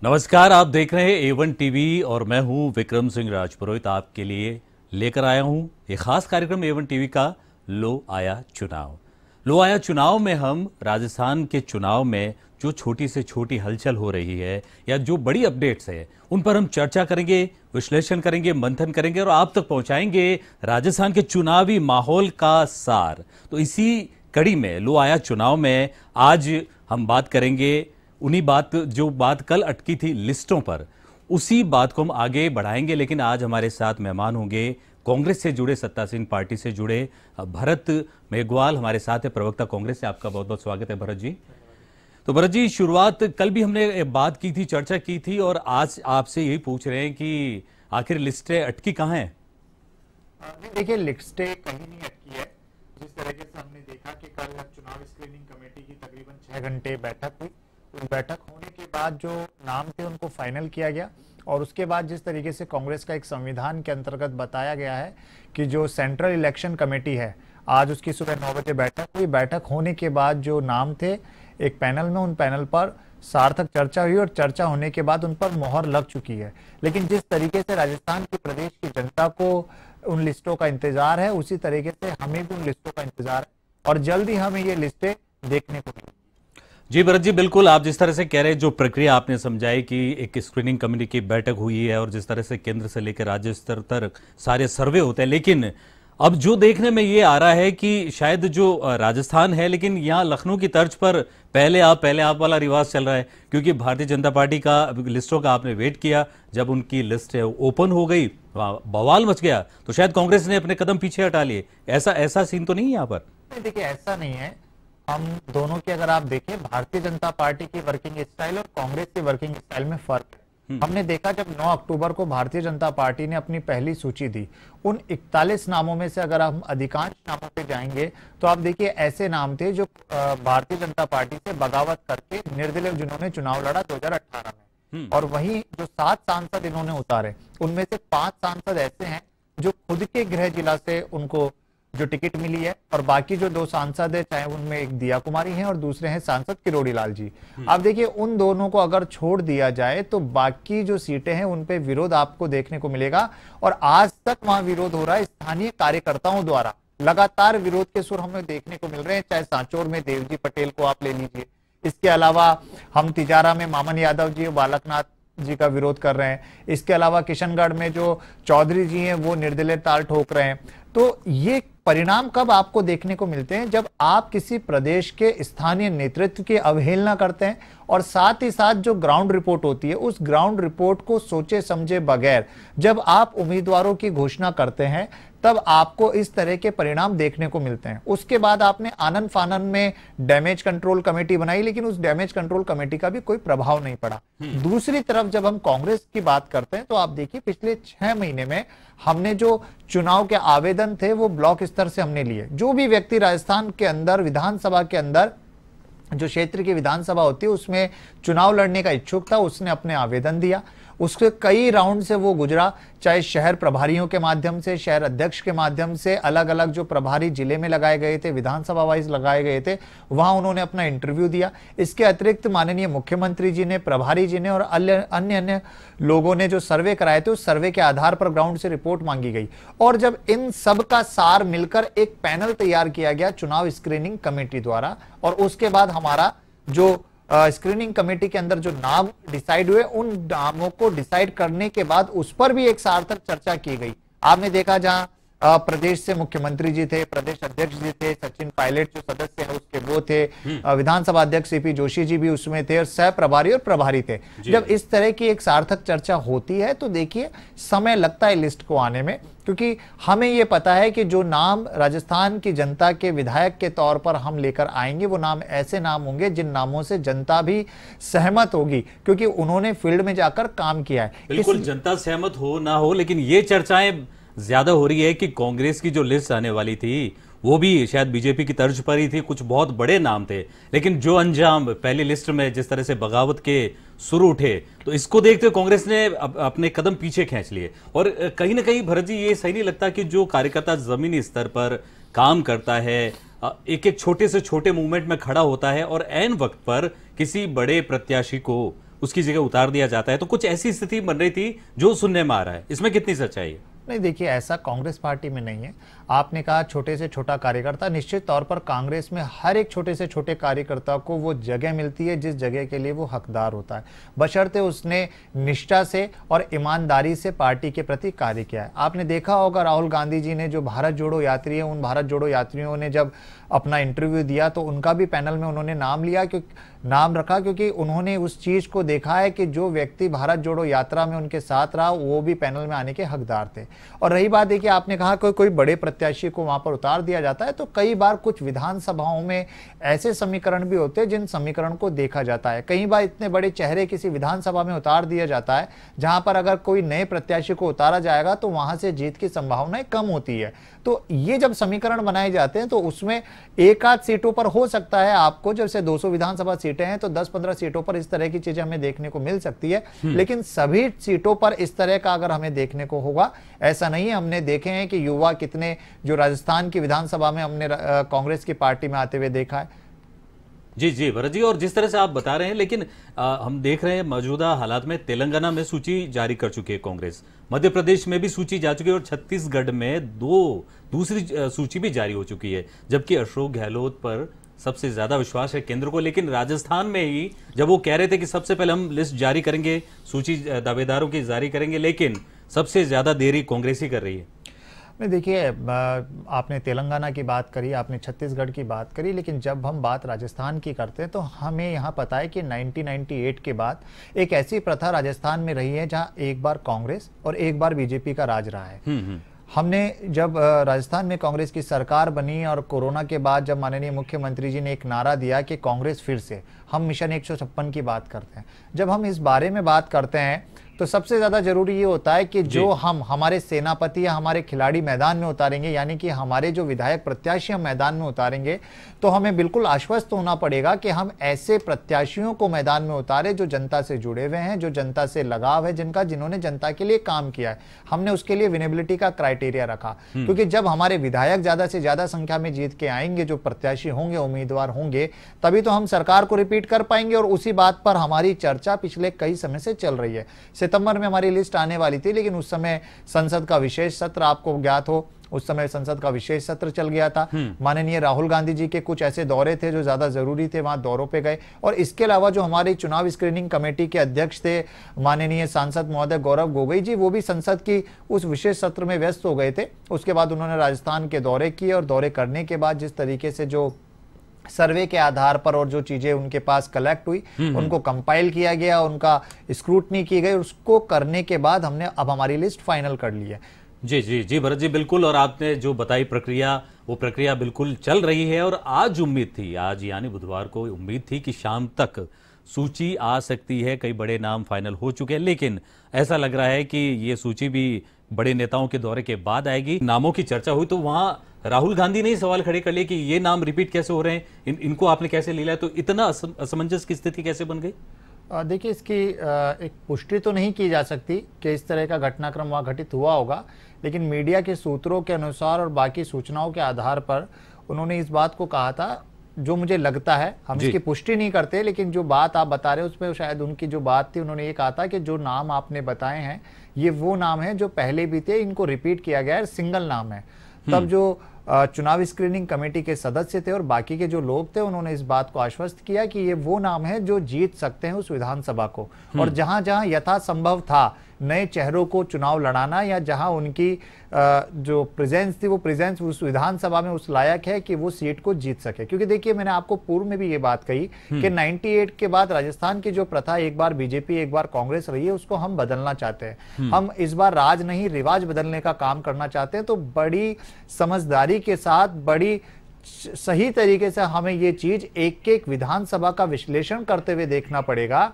नमस्कार, आप देख रहे हैं A1 टीवी और मैं हूं विक्रम सिंह राजपुरोहित। आपके लिए लेकर आया हूं एक खास कार्यक्रम A1 टीवी का लो आया चुनाव। लो आया चुनाव में हम राजस्थान के चुनाव में जो छोटी से छोटी हलचल हो रही है या जो बड़ी अपडेट्स है उन पर हम चर्चा करेंगे, विश्लेषण करेंगे, मंथन करेंगे और आप तक पहुंचाएंगे राजस्थान के चुनावी माहौल का सार। तो इसी कड़ी में लो आया चुनाव में आज हम बात करेंगे उन्हीं जो बात कल अटकी थी लिस्टों पर, उसी बात को हम आगे बढ़ाएंगे। लेकिन आज हमारे साथ मेहमान होंगे कांग्रेस से जुड़े, सत्तासीन पार्टी से जुड़े भरत मेघवाल हमारे साथ है, प्रवक्ता कांग्रेस से। आपका बहुत बहुत स्वागत है भरत जी। तो भरत जी, शुरुआत कल भी हमने बात की थी, चर्चा की थी और आज आपसे यही पूछ रहे हैं कि आखिर लिस्टें अटकी कहाँ हैं? देखिए, लिस्टें कहीं नहीं अटकी है। जिस तरीके से हमने देखा कि कल चुनाव स्क्रीनिंग कमेटी की तकरीबन 6 घंटे बैठक हुई, उस बैठक होने के बाद जो नाम थे उनको फाइनल किया गया और उसके बाद जिस तरीके से कांग्रेस का एक संविधान के अंतर्गत बताया गया है कि जो सेंट्रल इलेक्शन कमेटी है, आज उसकी सुबह 9 बजे बैठक हुई। बैठक होने के बाद जो नाम थे एक पैनल में, उन पैनल पर सार्थक चर्चा हुई और चर्चा होने के बाद उन पर मोहर लग चुकी है। लेकिन जिस तरीके से राजस्थान की प्रदेश की जनता को उन लिस्टों का इंतजार है, उसी तरीके से हमें भी उन लिस्टों का इंतजार है और जल्द ही हमें ये लिस्टें देखने को मिलेंगी। जी भरत जी, बिल्कुल आप जिस तरह से कह रहे हैं, जो प्रक्रिया आपने समझाई कि एक स्क्रीनिंग कमेटी की बैठक हुई है और जिस तरह से केंद्र से लेकर राज्य स्तर तक सारे सर्वे होते हैं, लेकिन अब जो देखने में ये आ रहा है कि शायद जो राजस्थान है, लेकिन यहाँ लखनऊ की तर्ज पर पहले आप वाला रिवाज चल रहा है। क्योंकि भारतीय जनता पार्टी का लिस्टों का आपने वेट किया, जब उनकी लिस्ट ओपन हो गई, बवाल मच गया, तो शायद कांग्रेस ने अपने कदम पीछे हटा लिए। ऐसा सीन तो नहीं है यहाँ पर? देखिए, ऐसा नहीं है। हम दोनों की अगर आप देखें, भारतीय जनता पार्टी की वर्किंग स्टाइल और कांग्रेस की वर्किंग स्टाइल में फर्क है। हमने देखा जब 9 अक्टूबर को भारतीय जनता पार्टी ने अपनी पहली सूची दी, उन 41 नामों में से अगर हम अधिकांश नामों पे जाएंगे तो आप देखिए ऐसे नाम थे जो भारतीय जनता पार्टी से बगावत करके निर्दलीय जिन्होंने चुनाव लड़ा 2018 में। और वहीं जो 7 सांसद इन्होंने उतारे, उनमें से 5 सांसद ऐसे हैं जो खुद के गृह जिला से उनको जो टिकट मिली है और बाकी जो 2 सांसद है, चाहे उनमें एक दिया कुमारी हैं और दूसरे हैं सांसद किरोड़ी लाल जी। आप देखिए, उन दोनों को अगर छोड़ दिया जाए तो बाकी जो सीटें हैं उन पे विरोध आपको देखने को मिलेगा और आज तक वहां विरोध हो रहा है। स्थानीय कार्यकर्ताओं द्वारा लगातार विरोध के सुर हमें देखने को मिल रहे हैं। चाहे सांचौर में देवजी पटेल को आप ले लीजिए, इसके अलावा हम तिजारा में मामन यादव जी और बालकनाथ जी का विरोध कर रहे हैं, इसके अलावा किशनगढ़ में जो चौधरी जी हैं वो निर्दलीय ताल ठोक रहे हैं। तो ये परिणाम कब आपको देखने को मिलते हैं? जब आप किसी प्रदेश के स्थानीय नेतृत्व की अवहेलना करते हैं और साथ ही साथ जो ग्राउंड रिपोर्ट होती है, उस ग्राउंड रिपोर्ट को सोचे समझे बगैर जब आप उम्मीदवारों की घोषणा करते हैं, तब आपको इस तरह के परिणाम देखने को मिलते हैं। उसके बाद आपने आनन फानन में डैमेज कंट्रोल कमेटी बनाई, लेकिन उस डैमेज कंट्रोल कमेटी का भी कोई प्रभाव नहीं पड़ा। दूसरी तरफ जब हम कांग्रेस की बात करते हैं तो आप देखिए पिछले 6 महीने में हमने जो चुनाव के आवेदन थे वो ब्लॉक स्तर से हमने लिए। जो भी व्यक्ति राजस्थान के अंदर विधानसभा के अंदर जो क्षेत्र की विधानसभा होती है उसमें चुनाव लड़ने का इच्छुक था, उसने अपने आवेदन दिया। उसके कई राउंड से वो गुजरा, चाहे शहर प्रभारियों के माध्यम से, शहर अध्यक्ष के माध्यम से, अलग अलग जो प्रभारी जिले में लगाए गए थे, विधानसभा वाइज लगाए गए थे, वहां उन्होंने अपना इंटरव्यू दिया। इसके अतिरिक्त माननीय मुख्यमंत्री जी ने, प्रभारी जी ने और अन्य लोगों ने जो सर्वे कराए थे, उस सर्वे के आधार पर ग्राउंड से रिपोर्ट मांगी गई और जब इन सब का सार मिलकर एक पैनल तैयार किया गया चुनाव स्क्रीनिंग कमेटी द्वारा और उसके बाद हमारा जो स्क्रीनिंग कमेटी के अंदर जो नाम डिसाइड हुए, उन नामों को डिसाइड करने के बाद उस पर भी एक सार्थक चर्चा की गई। आपने देखा जहां प्रदेश से मुख्यमंत्री जी थे, प्रदेश अध्यक्ष जी थे, सचिन पायलट जो सदस्य है उसके वो थे, विधानसभा अध्यक्ष सीपी जोशी जी भी उसमें थे और सह प्रभारी और प्रभारी थे। जब इस तरह की एक सार्थक चर्चा होती है तो देखिए समय लगता है लिस्ट को आने में, क्योंकि हमें ये पता है कि जो नाम राजस्थान की जनता के विधायक के तौर पर हम लेकर आएंगे वो नाम ऐसे नाम होंगे जिन नामों से जनता भी सहमत होगी, क्योंकि उन्होंने फील्ड में जाकर काम किया है। बिल्कुल, जनता सहमत हो ना हो, लेकिन ये चर्चाएं ज्यादा हो रही है कि कांग्रेस की जो लिस्ट आने वाली थी वो भी शायद बीजेपी की तर्ज पर ही थी। कुछ बहुत बड़े नाम थे, लेकिन जो अंजाम पहली लिस्ट में जिस तरह से बगावत के सुर उठे, तो इसको देखते हुए कांग्रेस ने अपने कदम पीछे खींच लिए। और कहीं ना कहीं भरत जी, ये सही नहीं लगता कि जो कार्यकर्ता जमीनी स्तर पर काम करता है, एक एक छोटे से छोटे मूवमेंट में खड़ा होता है और ऐन वक्त पर किसी बड़े प्रत्याशी को उसकी जगह उतार दिया जाता है। तो कुछ ऐसी स्थिति बन रही थी जो सुनने में आ रहा है, इसमें कितनी सच्चाई है? नहीं, देखिए, ऐसा कांग्रेस पार्टी में नहीं है। आपने कहा छोटे से छोटा कार्यकर्ता, निश्चित तौर पर कांग्रेस में हर एक छोटे से छोटे कार्यकर्ता को वो जगह मिलती है जिस जगह के लिए वो हकदार होता है, बशर्ते उसने निष्ठा से और ईमानदारी से पार्टी के प्रति कार्य किया है। आपने देखा होगा राहुल गांधी जी ने जो भारत जोड़ो यात्री है, उन भारत जोड़ो यात्रियों ने जब अपना इंटरव्यू दिया तो उनका भी पैनल में उन्होंने नाम रखा, क्योंकि उन्होंने उस चीज को देखा है कि जो व्यक्ति भारत जोड़ो यात्रा में उनके साथ रहा वो भी पैनल में आने के हकदार थे। और रही बात देखिए, आपने कहा कोई बड़े प्रत्याशी को वहां पर उतार दिया जाता है, तो कई बार कुछ विधानसभाओं में ऐसे समीकरण भी होते हैं जिन समीकरण को देखा जाता है। कई बार इतने बड़े चेहरे किसी विधानसभा में उतार दिया जाता है जहां पर अगर कोई नए प्रत्याशी को उतारा जाएगा तो वहां से जीत की संभावनाएं कम होती है। तो ये जब समीकरण बनाए जाते हैं तो उसमें एक आध सीटों पर हो सकता है आपको, जैसे 200 विधानसभा सीटें हैं तो 10-15 सीटों पर इस तरह की चीजें हमें देखने को मिल सकती है, लेकिन सभी सीटों पर इस तरह का अगर हमें देखने को होगा ऐसा नहीं है। हमने देखे हैं कि युवा कितने, जो राजस्थान की विधानसभा में हमने कांग्रेस की पार्टी में आते हुए देखा है। जी जी भरत जी, और जिस तरह से आप बता रहे हैं, लेकिन हम देख रहे हैं मौजूदा हालात में तेलंगाना में सूची जारी कर चुकी है कांग्रेस, मध्य प्रदेश में भी सूची जा चुकी है और छत्तीसगढ़ में दूसरी सूची भी जारी हो चुकी है, जबकि अशोक गहलोत पर सबसे ज्यादा विश्वास है केंद्र को। लेकिन राजस्थान में ही जब वो कह रहे थे कि सबसे पहले हम लिस्ट जारी करेंगे, सूची दावेदारों की जारी करेंगे, लेकिन सबसे ज्यादा देरी कांग्रेस ही कर रही है। नहीं, देखिए, आपने तेलंगाना की बात करी, आपने छत्तीसगढ़ की बात करी, लेकिन जब हम बात राजस्थान की करते हैं तो हमें यहाँ पता है कि 1998 के बाद एक ऐसी प्रथा राजस्थान में रही है जहाँ एक बार कांग्रेस और एक बार बीजेपी का राज रहा है। हमने जब राजस्थान में कांग्रेस की सरकार बनी और कोरोना के बाद जब माननीय मुख्यमंत्री जी ने एक नारा दिया कि कांग्रेस फिर से, हम मिशन 156 की बात करते हैं। जब हम इस बारे में बात करते हैं तो सबसे ज्यादा जरूरी ये होता है कि जो हमारे सेनापति या हमारे खिलाड़ी मैदान में उतारेंगे, यानी कि हमारे जो विधायक प्रत्याशी हम मैदान में उतारेंगे, तो हमें बिल्कुल आश्वस्त होना पड़ेगा कि हम ऐसे प्रत्याशियों को मैदान में उतारे जो जनता से जुड़े हुए हैं, जो जनता से लगाव है, जिन्होंने जनता के लिए काम किया है। हमने उसके लिए विनेबिलिटी का क्राइटेरिया रखा, क्योंकि जब हमारे विधायक ज्यादा से ज्यादा संख्या में जीत के आएंगे, जो प्रत्याशी होंगे, उम्मीदवार होंगे, तभी तो हम सरकार को रिपीट कर पाएंगे। और उसी बात पर हमारी चर्चा पिछले कई समय से चल रही है। सितंबर में हमारी लिस्ट आने वाली थी, लेकिन उस समय संसद का विशेष सत्र, आपको ज्ञात हो, उस समय संसद का विशेष सत्र चल गया था। माननीय राहुल गांधी जी के कुछ ऐसे दौरे थे जो ज्यादा जरूरी थे, वहां दौरों पे गए। और इसके अलावा जो हमारी चुनाव स्क्रीनिंग कमेटी के अध्यक्ष थे माननीय सांसद महोदय गौरव गोगोई जी, वो भी संसद की उस विशेष सत्र में व्यस्त हो गए थे। उसके बाद उन्होंने राजस्थान के दौरे किए और दौरे करने के बाद जिस तरीके से जो सर्वे के आधार पर और जो चीजें उनके पास कलेक्ट हुई, उनको कंपाइल किया गया, उनका स्क्रूटनी की गई, उसको करने के बाद हमने अब हमारी लिस्ट फाइनल कर ली है। जी जी जी भरत जी, बिल्कुल। और आपने जो बताई प्रक्रिया, वो प्रक्रिया बिल्कुल चल रही है। और आज उम्मीद थी, आज यानी बुधवार को उम्मीद थी कि शाम तक सूची आ सकती है, कई बड़े नाम फाइनल हो चुके हैं, लेकिन ऐसा लग रहा है कि ये सूची भी बड़े नेताओं के दौरे के बाद आएगी। नामों की चर्चा हुई तो वहां राहुल गांधी ने सवाल खड़े कर लिए कि ये नाम रिपीट कैसे हो रहे हैं, इनको आपने कैसे ले लिया, तो इतना असमंजस की स्थिति कैसे बन गई? देखिए, इसकी एक पुष्टि तो नहीं की जा सकती कि इस तरह का घटनाक्रम वहाँ घटित हुआ होगा, लेकिन मीडिया के सूत्रों के अनुसार और बाकी सूचनाओं के आधार पर उन्होंने इस बात को कहा था, जो मुझे लगता है, हम इसकी पुष्टि नहीं करते, लेकिन जो बात आप बता रहे हो उसमें शायद उनकी जो बात थी, उन्होंने ये कहा था कि जो नाम आपने बताए हैं ये वो नाम है जो पहले भी थे, इनको रिपीट किया गया है, सिंगल नाम है। तब जो चुनाव स्क्रीनिंग कमेटी के सदस्य थे और बाकी के जो लोग थे, उन्होंने इस बात को आश्वस्त किया कि ये वो नाम है जो जीत सकते हैं उस विधानसभा को। और जहां जहां यथासंभव था नए चेहरों को चुनाव लड़ाना, या जहां उनकी जो प्रेजेंस थी, वो प्रेजेंस उस विधानसभा में उस लायक है कि वो सीट को जीत सके। क्योंकि देखिए, मैंने आपको पूर्व में भी ये बात कही कि 98 के बाद राजस्थान की जो प्रथा एक बार बीजेपी एक बार कांग्रेस रही है, उसको हम बदलना चाहते हैं। हम इस बार राज नहीं, रिवाज बदलने का काम करना चाहते हैं। तो बड़ी समझदारी के साथ, बड़ी सही तरीके से हमें ये चीज एक एक विधानसभा का विश्लेषण करते हुए देखना पड़ेगा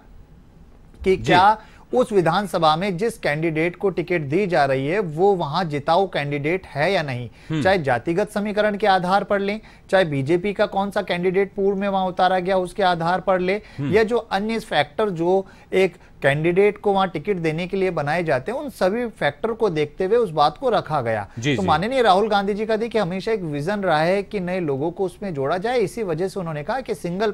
कि क्या उस विधानसभा में जिस कैंडिडेट को टिकट दी जा रही है वो वहां जिताऊ कैंडिडेट है या नहीं, चाहे जातिगत समीकरण के आधार पर लें, चाहे बीजेपी का कौन सा कैंडिडेट पूर्व में वहां उतारा गया उसके आधार पर ले, या जो अन्य फैक्टर जो एक कैंडिडेट को वहां टिकट देने के लिए बनाए जाते हैं, उन सभी फैक्टर को देखते हुए उस बात को रखा गया। तो माननीय राहुल गांधी जी का देखिए हमेशा एक विजन रहा है कि नए लोगों को उसमें जोड़ा जाए, इसी वजह से उन्होंने कहा कि सिंगल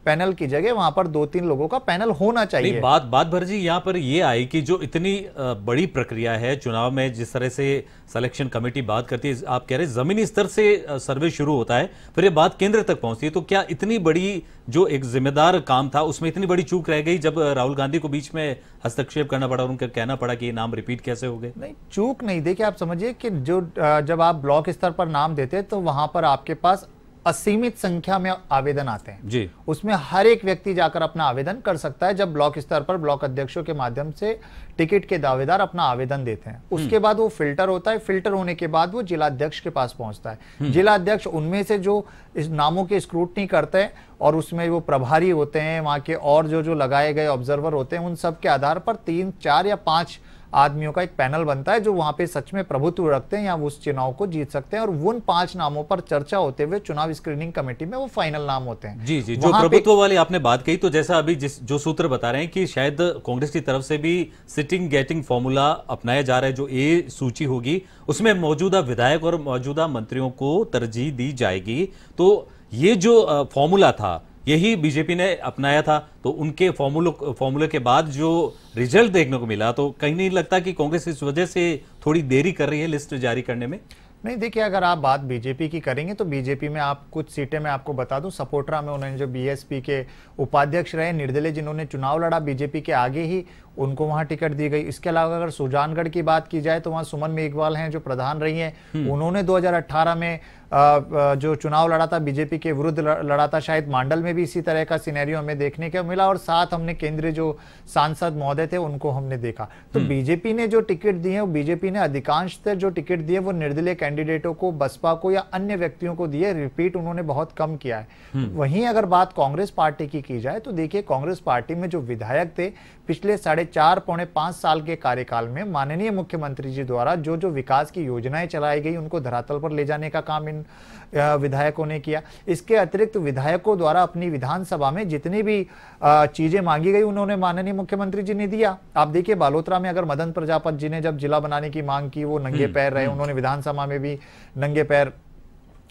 पैनल की जगह वहां पर 2-3 लोगों का पैनल होना चाहिए। बात भर जी यहाँ पर ये आई कि जो इतनी बड़ी प्रक्रिया है चुनाव में, जिस तरह से सिलेक्शन कमेटी बात करती है, आप कह रहे हैं जमीनी स्तर से सर्वे शुरू होता है, फिर ये बात केंद्र तक पहुंचती है, तो क्या इतनी बड़ी जो एक जिम्मेदार काम था उसमें इतनी बड़ी चूक रह गई जब राहुल गांधी को बीच में हस्तक्षेप करना पड़ा और उनका कहना पड़ा कि ये नाम रिपीट कैसे हो गए? नहीं, चूक नहीं, देखिए आप समझिए कि जो जब आप ब्लॉक स्तर पर नाम देते हैं तो वहां पर आपके पास असीमित संख्या में आवेदन आते हैं जी, उसमें हर एक व्यक्ति जाकर अपना आवेदन कर सकता है। जब ब्लॉक स्तर पर ब्लॉक अध्यक्षों के माध्यम से टिकट के दावेदार अपना आवेदन देते हैं, उसके बाद वो फिल्टर होता है, फिल्टर होने के बाद वो जिला अध्यक्ष के पास पहुंचता है। जिला अध्यक्ष उनमें से जो इस नामों की स्क्रूटनी करते हैं और उसमें वो प्रभारी होते हैं वहां के, और जो लगाए गए ऑब्जर्वर होते हैं, उन सब के आधार पर 3, 4 या 5 आदमियों का एक पैनल बनता है जो वहां पे सच में प्रभुत्व रखते हैं या उस चुनाव को जीत सकते हैं, और उन 5 नामों पर चर्चा होते हुए चुनाव स्क्रीनिंग कमेटी में वो फाइनल नाम होते हैं। जी, जो प्रभुत्व वाली आपने बात कही, तो जैसा अभी जो सूत्र बता रहे हैं कि शायद कांग्रेस की तरफ से भी सिटिंग गेटिंग फॉर्मूला अपनाया जा रहा है, जो ए सूची होगी उसमें मौजूदा विधायक और मौजूदा मंत्रियों को तरजीह दी जाएगी। तो ये जो फॉर्मूला था यही बीजेपी ने अपनाया था, तो उनके फॉर्मूले के बाद जो रिजल्ट देखने को मिला, तो कहीं नहीं लगता कि कांग्रेस इस वजह से थोड़ी देरी कर रही है लिस्ट जारी करने में? नहीं, देखिए अगर आप बात बीजेपी की करेंगे तो बीजेपी में आप कुछ सीटें मैं आपको बता दूं, सपोटरा में उन्होंने जो बीएसपी के उपाध्यक्ष रहे निर्दलीय जिन्होंने चुनाव लड़ा बीजेपी के आगे ही, उनको वहां टिकट दी गई। इसके अलावा अगर सुजानगढ़ की बात की जाए तो वहां सुमन मेघवाल हैं जो प्रधान रही हैं, उन्होंने 2018 में जो चुनाव लड़ा था बीजेपी के विरुद्ध लड़ा था, शायद मांडल में भी इसी तरह का सिनेरियो हमें देखने को मिला, और साथ हमने केंद्रीय जो सांसद महोदय थे उनको हमने देखा। तो बीजेपी ने जो टिकट दिए हैं, बीजेपी ने अधिकांशतः जो टिकट दिए वो निर्दलीय कैंडिडेटों को, बसपा को या अन्य व्यक्तियों को दिए, रिपीट उन्होंने बहुत कम किया है। वहीं अगर बात कांग्रेस पार्टी की जाए तो देखिए कांग्रेस पार्टी में जो विधायक थे पिछले 4.5 पौने 5 साल के कार्यकाल में माननीय मुख्यमंत्री जी द्वारा जो विकास की योजनाएं चलाई गई उनको धरातल पर ले जाने का काम इन विधायकों ने किया। इसके अतिरिक्त विधायकों द्वारा अपनी विधानसभा में जितनी भी चीजें मांगी गई उन्होंने माननीय मुख्यमंत्री जी ने दिया। आप देखिए बालोतरा में अगर मदन प्रजापत जी ने जब जिला बनाने की मांग की, वो नंगे पैर रहे, उन्होंने विधानसभा में भी नंगे पैर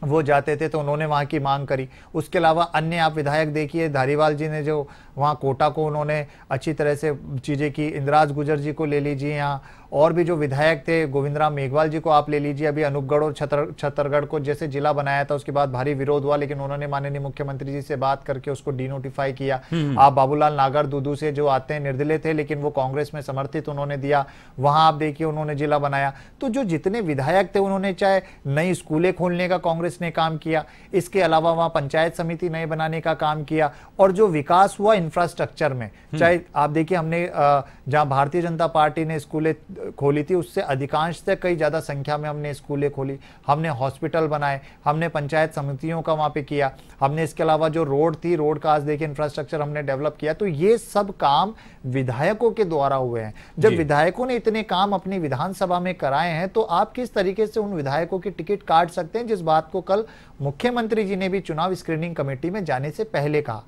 वो जाते थे, तो उन्होंने वहां की मांग करी। उसके अलावा अन्य आप विधायक देखिए, धारीवाल जी ने जो वहां कोटा को उन्होंने अच्छी तरह से चीजें की, इंदिराज गुर्जर जी को ले लीजिए, यहाँ और भी जो विधायक थे गोविंदराम मेघवाल जी को आप ले लीजिए, अभी अनूपगढ़ और छत्तरगढ़ को जैसे जिला बनाया था उसके बाद भारी विरोध हुआ, लेकिन उन्होंने माननीय मुख्यमंत्री जी से बात करके उसको डिनोटिफाई किया। आप बाबूलाल नागर दूदू से जो आते हैं निर्दलीय थे लेकिन वो कांग्रेस में समर्थित उन्होंने दिया, वहां आप देखिए उन्होंने जिला बनाया। तो जो जितने विधायक थे उन्होंने चाहे नई स्कूलें खोलने का कांग्रेस ने काम किया, इसके अलावा वहां पंचायत समिति नए बनाने का काम किया, और जो विकास हुआ इंफ्रास्ट्रक्चर में, चाहे आप देखिए हमने जहां भारतीय जनता पार्टी ने स्कूलें खोली थी उससे अधिकांश से कई ज्यादा संख्या में हमने स्कूलें खोली, हमने हॉस्पिटल बनाए, हमने पंचायत समितियों का वहां पे किया, हमने इसके अलावा जो रोड थी, रोड का आज देखिए इंफ्रास्ट्रक्चर हमने डेवलप किया। तो ये सब काम विधायकों के द्वारा हुए हैं। जब विधायकों ने इतने काम अपनी विधानसभा में कराए हैं तो आप किस तरीके से उन विधायकों की टिकट काट सकते हैं, जिस बात को कल मुख्यमंत्री जी ने भी चुनाव स्क्रीनिंग कमेटी में जाने से पहले कहा।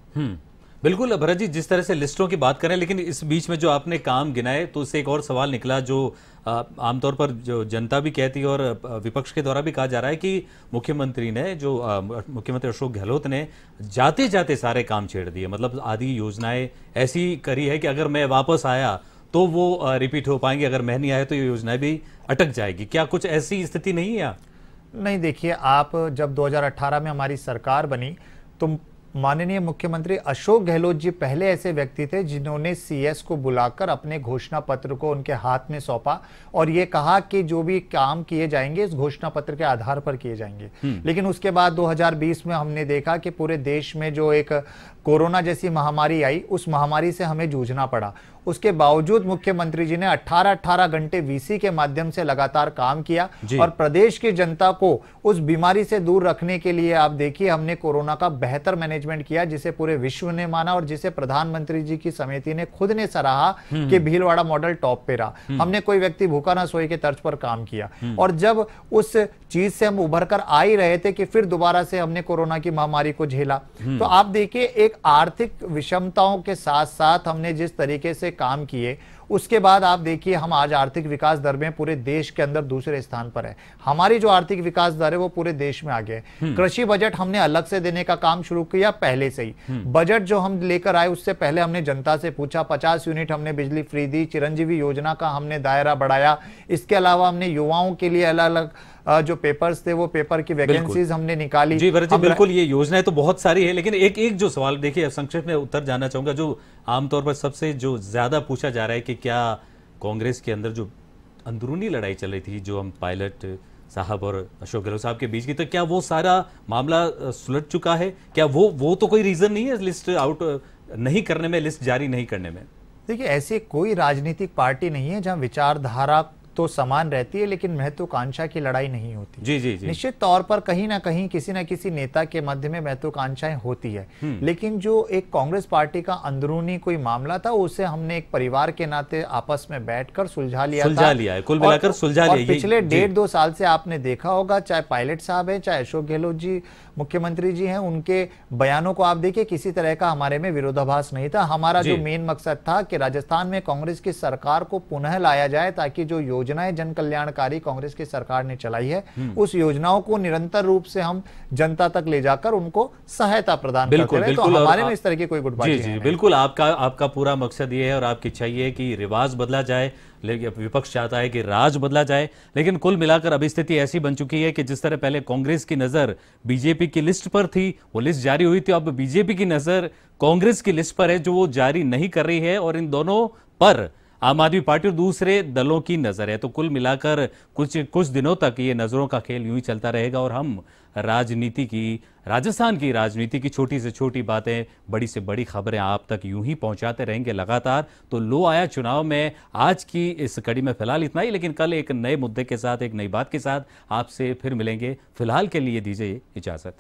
बिल्कुल भरत जी, जिस तरह से लिस्टों की बात करें, लेकिन इस बीच में जो आपने काम गिनाए तो उससे एक और सवाल निकला जो आमतौर पर जो जनता भी कहती है और विपक्ष के द्वारा भी कहा जा रहा है कि मुख्यमंत्री ने जो मुख्यमंत्री अशोक गहलोत ने जाते जाते सारे काम छेड़ दिए, मतलब आधी योजनाएं ऐसी करी है कि अगर मैं वापस आया तो वो रिपीट हो पाएंगे, अगर मैं नहीं आया तो ये योजनाएं भी अटक जाएगी। क्या कुछ ऐसी स्थिति नहीं है? नहीं, देखिए आप जब 2018 में हमारी सरकार बनी तो माननीय मुख्यमंत्री अशोक गहलोत जी पहले ऐसे व्यक्ति थे जिन्होंने सीएस को बुलाकर अपने घोषणा पत्र को उनके हाथ में सौंपा और ये कहा कि जो भी काम किए जाएंगे इस घोषणा पत्र के आधार पर किए जाएंगे। लेकिन उसके बाद 2020 में हमने देखा कि पूरे देश में जो एक कोरोना जैसी महामारी आई, उस महामारी से हमें जूझना पड़ा। उसके बावजूद मुख्यमंत्री जी ने 18-18 घंटे वीसी के माध्यम से लगातार काम किया और प्रदेश की जनता को उस बीमारी से दूर रखने के लिए आप देखिए हमने कोरोना का बेहतर मैनेजमेंट किया, जिसे पूरे विश्व ने माना और जिसे प्रधानमंत्री जी की समिति ने खुद ने सराहा कि भीलवाड़ा मॉडल टॉप पे रहा। हमने कोई व्यक्ति भूखा ना सोए के तर्ज पर काम किया और जब उस चीज से हम उभर कर आ ही रहे थे कि फिर दोबारा से हमने कोरोना की महामारी को झेला। तो आप देखिए एक आर्थिक विषमताओं के साथ साथ हमने जिस तरीके से काम किए, उसके बाद आप देखिए हम आज आर्थिक विकास दर में पूरे देश के अंदर दूसरे स्थान पर है। हमारी जो आर्थिक विकास दर है वो पूरे देश में आगे है। कृषि बजट हमने अलग से देने का काम शुरू किया पहले से ही। बजट जो हम लेकर आए उससे पहले हमने जनता से पूछा, 50 यूनिट हमने बिजली फ्री दी, चिरंजीवी योजना का हमने दायरा बढ़ाया। इसके अलावा हमने युवाओं के लिए अलग अलग जो पेपर्स थे वो पेपर की वैकेंसीज हमने निकाली। जी भरत जी, बिल्कुल ये योजनाएं तो बहुत सारी है, लेकिन एक जो सवाल देखिए संक्षेप में उत्तर जानना चाहूंगा, जो आमतौर पर सबसे जो ज्यादा पूछा जा रहा है कि क्या कांग्रेस के अंदर जो अंदरूनी लड़ाई चल रही थी, जो हम पायलट साहब और अशोक गहलोत साहब के बीच की, तो क्या वो सारा मामला सुलझ चुका है? क्या वो तो कोई रीजन नहीं है लिस्ट आउट नहीं करने में, लिस्ट जारी नहीं करने में? देखिए ऐसी कोई राजनीतिक पार्टी नहीं है जहां विचारधारा तो समान रहती है लेकिन महत्वाकांक्षा की लड़ाई नहीं होती। जी। निश्चित तौर पर कहीं ना कहीं किसी न किसी नेता के मध्य में महत्वाकांक्षाएं होती है, लेकिन जो एक कांग्रेस पार्टी का अंदरूनी कोई मामला था उसे हमने एक परिवार के नाते आपस में बैठकर सुलझा लिया है, कुल मिलाकर सुलझा लिया। पिछले 1.5-2 साल से आपने देखा होगा, चाहे पायलट साहब है चाहे अशोक गहलोत जी मुख्यमंत्री जी हैं, उनके बयानों को आप देखिए किसी तरह का हमारे में विरोधाभास नहीं था। हमारा जो मेन मकसद था कि राजस्थान में कांग्रेस की सरकार को पुनः लाया जाए, ताकि जो योजनाएं जन कल्याणकारी कांग्रेस की सरकार ने चलाई है उस योजनाओं को निरंतर रूप से हम जनता तक ले जाकर उनको सहायता प्रदान करते रहे। तो हमारे में इस तरह की कोई गुटबाजी नहीं है। बिल्कुल आपका पूरा मकसद ये है और आपकी इच्छा ये है कि रिवाज बदला जाए, लेकिन विपक्ष चाहता है कि राज बदला जाए। लेकिन कुल मिलाकर अब स्थिति ऐसी बन चुकी है कि जिस तरह पहले कांग्रेस की नजर बीजेपी की लिस्ट पर थी, वो लिस्ट जारी हुई थी, अब बीजेपी की नजर कांग्रेस की लिस्ट पर है जो वो जारी नहीं कर रही है, और इन दोनों पर आम आदमी पार्टी और दूसरे दलों की नजर है। तो कुल मिलाकर कुछ दिनों तक ये नजरों का खेल यूं ही चलता रहेगा और हम राजस्थान की राजनीति की छोटी से छोटी बातें, बड़ी से बड़ी खबरें आप तक यूं ही पहुंचाते रहेंगे लगातार। तो लो आया चुनाव में आज की इस कड़ी में फिलहाल इतना ही, लेकिन कल एक नए मुद्दे के साथ, एक नई बात के साथ आपसे फिर मिलेंगे। फिलहाल के लिए दीजिए इजाजत।